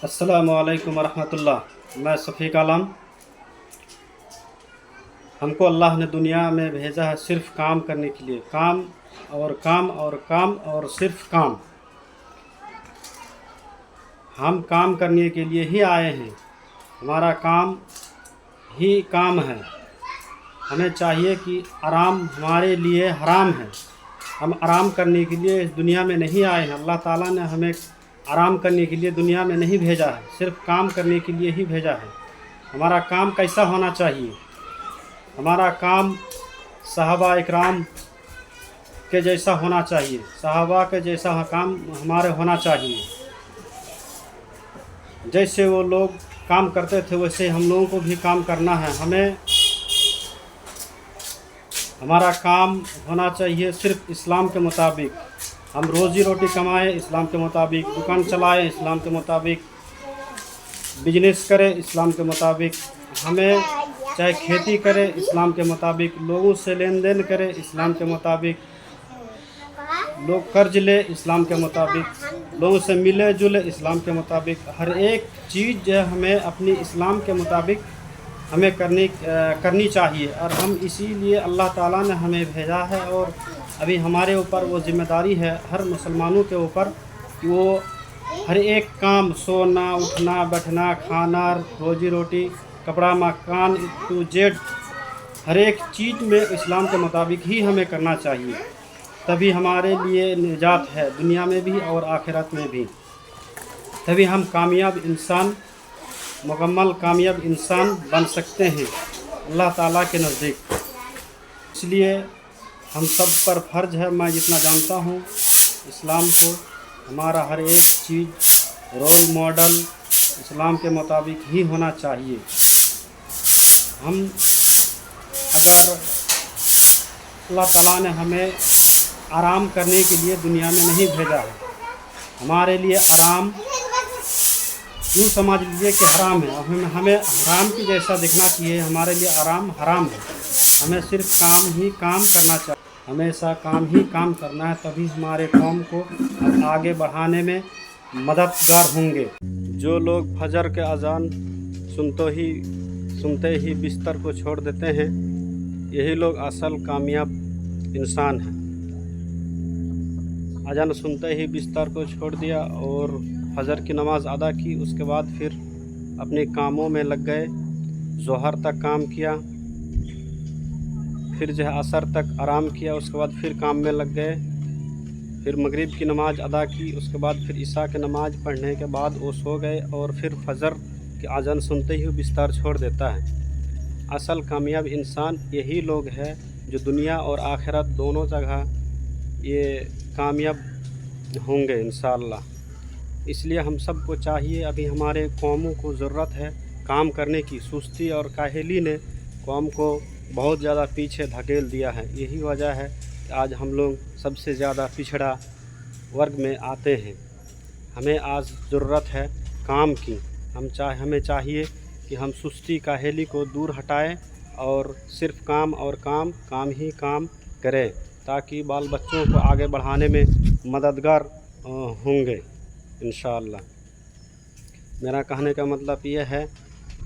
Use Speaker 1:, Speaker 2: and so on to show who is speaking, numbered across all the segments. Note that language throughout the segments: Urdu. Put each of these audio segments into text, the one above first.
Speaker 1: السلام علیکم ورحمۃ اللہ۔ میں شفیق عالم۔ ہم کو اللہ نے دنیا میں بھیجا ہے صرف کام کرنے کے لیے، کام اور کام اور کام اور صرف کام۔ ہم کام کرنے کے لیے ہی آئے ہیں، ہمارا کام ہی کام ہے۔ ہمیں چاہیے کہ آرام ہمارے لیے حرام ہے۔ ہم آرام کرنے کے لیے اس دنیا میں نہیں آئے ہیں۔ اللہ تعالیٰ نے ہمیں آرام کرنے کے لیے دنیا میں نہیں بھیجا ہے، صرف کام کرنے کے لیے ہی بھیجا ہے۔ ہمارا کام کیسا ہونا چاہیے؟ ہمارا کام صحابہ اکرام کے جیسا ہونا چاہیے، صحابہ کے جیسا کام ہمارے ہونا چاہیے۔ جیسے وہ لوگ کام کرتے تھے ویسے ہم لوگوں کو بھی کام کرنا ہے۔ ہمارا کام ہونا چاہیے صرف اسلام کے مطابق۔ ہم روزی روٹی کمائیں اسلام کے مطابق، دکان چلائیں اسلام کے مطابق، بزنس کریں اسلام کے مطابق، ہمیں چاہے کھیتی کریں اسلام کے مطابق، لوگوں سے لین دین کریں اسلام کے مطابق، لوگ قرض لے اسلام کے مطابق، لوگوں سے ملے جلے اسلام کے مطابق۔ ہر ایک چیز جو ہے ہمیں اپنی اسلام کے مطابق ہمیں کرنی چاہیے، اور ہم اسی لیے اللہ تعالیٰ نے ہمیں بھیجا ہے۔ اور ابھی ہمارے اوپر وہ ذمہ داری ہے ہر مسلمانوں کے اوپر کہ وہ ہر ایک کام، سونا اٹھنا بیٹھنا، کھانا، روزی روٹی، کپڑا مکان ٹو زیڈ ہر ایک چیز میں اسلام کے مطابق ہی ہمیں کرنا چاہیے، تبھی ہمارے لیے نجات ہے دنیا میں بھی اور آخرت میں بھی۔ تبھی ہم کامیاب انسان، مکمل کامیاب انسان بن سکتے ہیں اللہ تعالیٰ کے نزدیک۔ اس لیے ہم سب پر فرض ہے، میں جتنا جانتا ہوں اسلام کو، ہمارا ہر ایک چیز رول ماڈل اسلام کے مطابق ہی ہونا چاہیے۔ ہم اگر اللہ تعالیٰ نے ہمیں آرام کرنے کے لیے دنیا میں نہیں بھیجا ہے، ہمارے لیے آرام یوں سمجھ لیجیے کہ حرام ہے، ہمیں حرام کی جیسا دیکھنا چاہیے۔ ہمارے لیے آرام حرام ہے، ہمیں صرف کام ہی کام کرنا چاہیے، ہمیشہ کام ہی کام کرنا ہے، تبھی ہمارے قوم کو آگے بڑھانے میں مددگار ہوں گے۔ جو لوگ فجر کے اذان سنتے ہی بستر کو چھوڑ دیتے ہیں، یہی لوگ اصل کامیاب انسان ہیں۔ اذان سنتے ہی بستر کو چھوڑ دیا اور فجر کی نماز ادا کی، اس کے بعد پھر اپنے کاموں میں لگ گئے، ظہر تک کام کیا، پھر جو ہے عصر تک آرام کیا، اس کے بعد پھر کام میں لگ گئے، پھر مغرب کی نماز ادا کی، اس کے بعد پھر عشاء کی نماز پڑھنے کے بعد وہ سو گئے، اور پھر فجر کی اذان سنتے ہی بستر چھوڑ دیتا ہے۔ اصل کامیاب انسان یہی لوگ ہیں جو دنیا اور آخرت دونوں جگہ یہ کامیاب ہوں گے انشاءاللہ۔ اس لیے ہم سب کو چاہیے، ابھی ہمارے قوموں کو ضرورت ہے کام کرنے کی۔ سستی اور کاہلی نے قوم کو بہت زیادہ پیچھے دھکیل دیا ہے، یہی وجہ ہے کہ آج ہم لوگ سب سے زیادہ پچھڑا ورگ میں آتے ہیں۔ ہمیں آج ضرورت ہے کام کی۔ ہمیں چاہیے کہ ہم سستی کاہلی کو دور ہٹائیں اور صرف کام اور کام ہی کام کریں، تاکہ بال بچوں کو آگے بڑھانے میں مددگار ہوں گے انشاءاللہ۔ میرا کہنے کا مطلب یہ ہے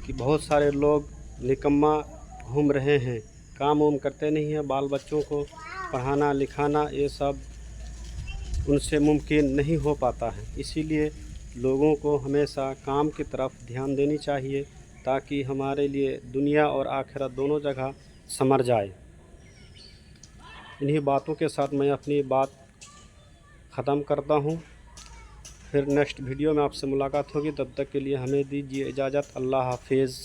Speaker 1: کہ بہت سارے لوگ نکما گھوم رہے ہیں، کام کرتے نہیں ہیں، بال بچوں کو پڑھانا لکھانا یہ سب ان سے ممکن نہیں ہو پاتا ہے۔ اسی لیے لوگوں کو ہمیشہ کام کی طرف دھیان دینی چاہیے، تاکہ ہمارے لیے دنیا اور آخرت دونوں جگہ سنور جائے۔ انہی باتوں کے ساتھ میں اپنی بات ختم کرتا ہوں، پھر نیکسٹ ویڈیو میں آپ سے ملاقات ہوگی، تب تک کے لیے ہمیں دیجیے اجازت۔ اللہ حافظ۔